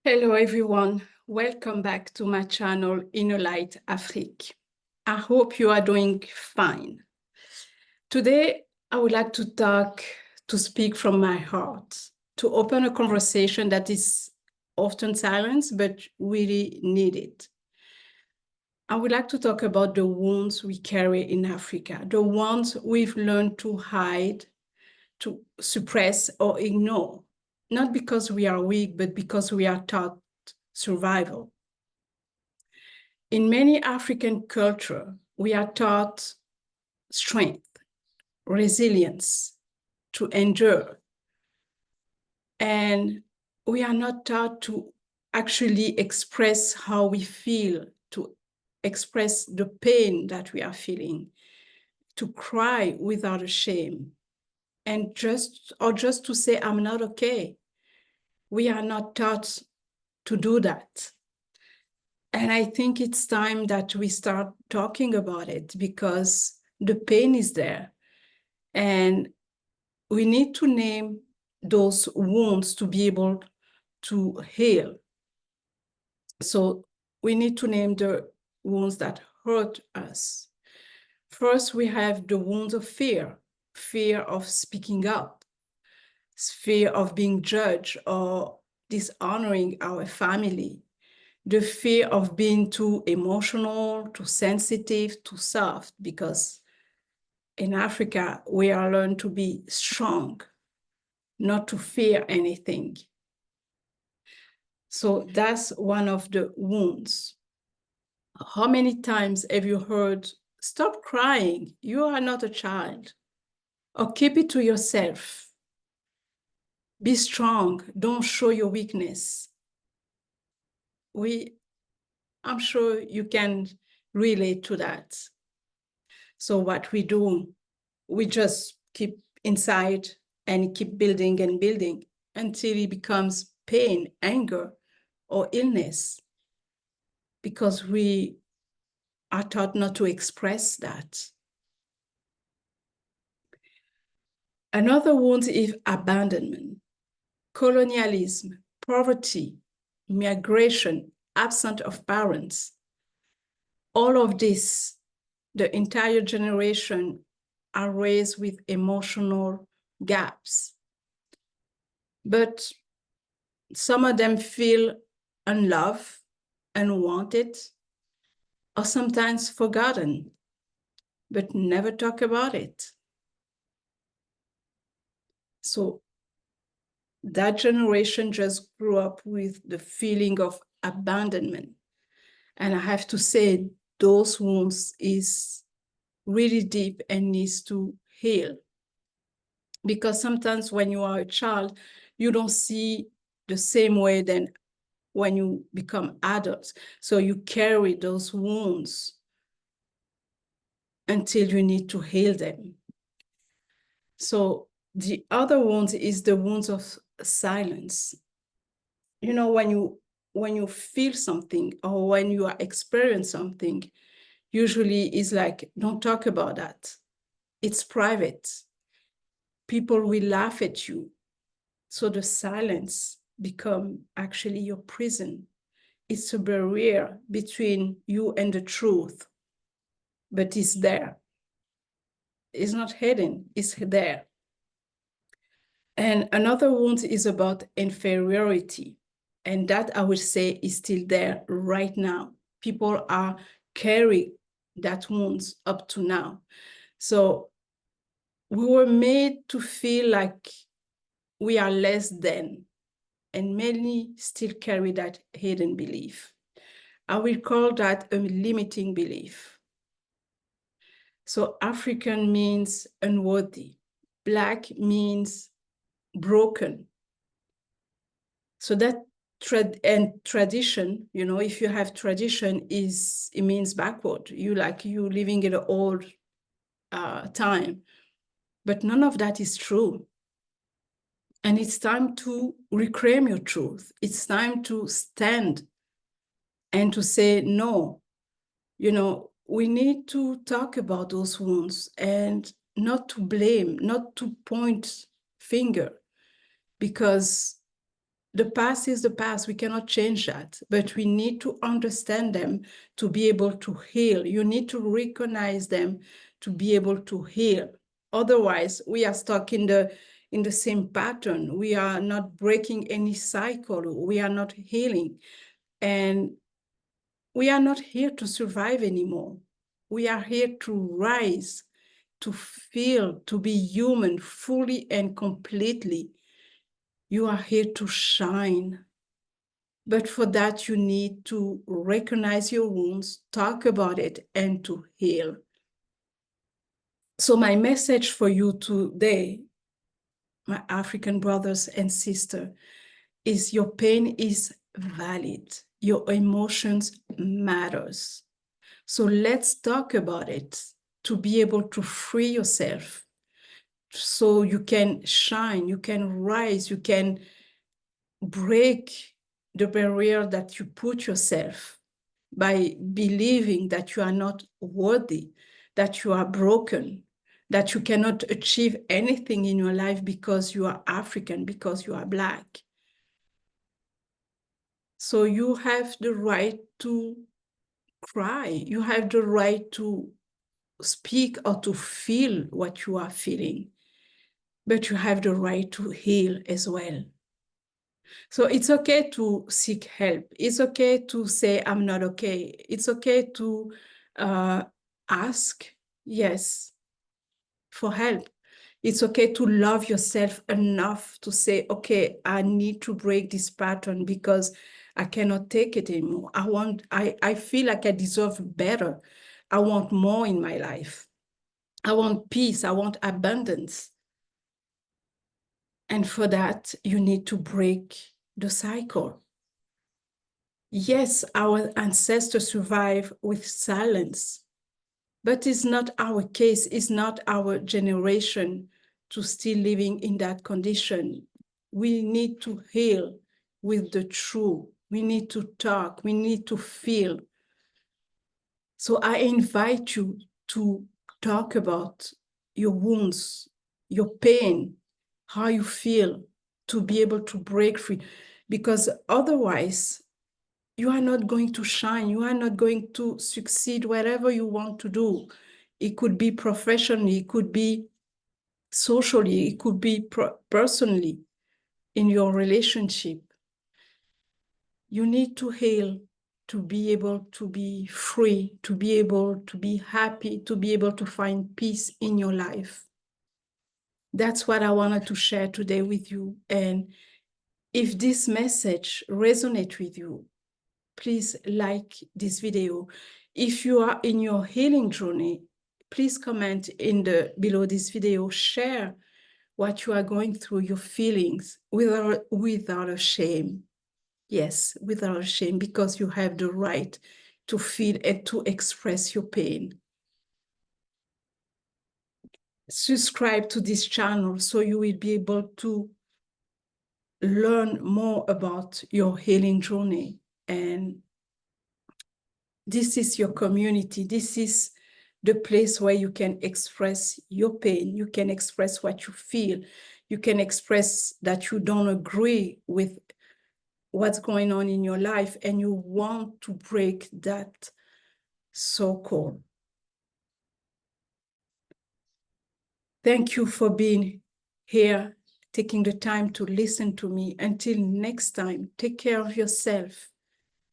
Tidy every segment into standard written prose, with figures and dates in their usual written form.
Hello everyone, welcome back to my channel Inner Light Afrique. I hope you are doing fine. Today, I would like to speak from my heart, to open a conversation that is often silenced, but really needed. I would like to talk about the wounds we carry in Africa, the ones we've learned to hide, to suppress or ignore, not because we are weak, but because we are taught survival. In many African cultures, we are taught strength, resilience, to endure. And we are not taught to actually express how we feel, to express the pain that we are feeling, to cry without a shame, and just to say, I'm not okay. We are not taught to do that. And I think it's time that we start talking about it because the pain is there. And we need to name those wounds to be able to heal. So we need to name the wounds that hurt us. First, we have the wounds of fear, fear of speaking up, fear of being judged or dishonoring our family, the fear of being too emotional, too sensitive, too soft, because in Africa, we are learned to be strong, not to fear anything. So that's one of the wounds. How many times have you heard, stop crying, you are not a child, or keep it to yourself, be strong, don't show your weakness. I'm sure you can relate to that. So what we do, we just keep inside and keep building and building until it becomes pain, anger, or illness, because we are taught not to express that. Another wound is abandonment, colonialism, poverty, migration, absence of parents. All of this, the entire generation are raised with emotional gaps. But some of them feel unloved, unwanted, or sometimes forgotten, but never talk about it. So that generation just grew up with the feeling of abandonment. And I have to say, those wounds is really deep and needs to heal. Because sometimes when you are a child, you don't see the same way than when you become adults. So you carry those wounds until you need to heal them. So the other wound is the wounds of silence. You know, when you feel something or when you are experiencing something, usually it's like, don't talk about that. It's private. People will laugh at you. So the silence become actually your prison. It's a barrier between you and the truth, but it's there. It's not hidden, it's there. And another wound is about inferiority. And that I would say is still there right now. People are carrying that wounds up to now. So we were made to feel like we are less than, and many still carry that hidden belief. I will call that a limiting belief. So African means unworthy. Black means broken. So that tradition, you know, if you have tradition, it means backward. You living in the old time. But none of that is true. And it's time to reclaim your truth. It's time to stand and to say, no, you know, we need to talk about those wounds and not to blame, not to point finger, because The past is the past. We cannot change that, but we need to understand them to be able to heal. You need to recognize them to be able to heal. Otherwise, we are stuck in the same pattern. We are not breaking any cycle. We are not healing. And we are not here to survive anymore. We are here to rise, to feel, to be human fully and completely. You are here to shine. But for that, you need to recognize your wounds, talk about it, and to heal. So my message for you today, my African brothers and sisters, is your pain is valid. Your emotions matters. So let's talk about it to be able to free yourself so you can shine, you can rise, you can break the barrier that you put yourself by believing that you are not worthy, that you are broken, that you cannot achieve anything in your life because you are African, because you are Black. So you have the right to cry. You have the right to speak or to feel what you are feeling, but you have the right to heal as well. So it's okay to seek help. It's okay to say, I'm not okay. It's okay to ask, yes, for help. It's okay to love yourself enough to say, okay, I need to break this pattern because I cannot take it anymore. I feel like I deserve better. I want more in my life. I want peace. I want abundance. And for that, you need to break the cycle. Yes, our ancestors survived with silence, but it's not our case. It's not our generation to still living in that condition. We need to heal with the truth. We need to talk. We need to feel. So I invite you to talk about your wounds, your pain, how you feel, to be able to break free. Because otherwise, you are not going to shine. You are not going to succeed whatever you want to do. It could be professionally, it could be socially, it could be personally in your relationship. You need to heal to be able to be free, to be able to be happy, to be able to find peace in your life. That's what I wanted to share today with you. And if this message resonates with you, please like this video. If you are in your healing journey, please comment below this video, share what you are going through, your feelings, without a shame. Yes, without a shame, because you have the right to feel and to express your pain. Subscribe to this channel so you will be able to learn more about your healing journey. And this is your community. This is the place where you can express your pain. You can express what you feel. You can express that you don't agree with what's going on in your life and you want to break that so-called. Thank you for being here, taking the time to listen to me. Until next time, take care of yourself.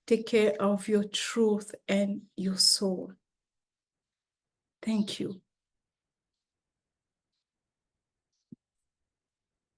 Take care of your truth and your soul. Thank you.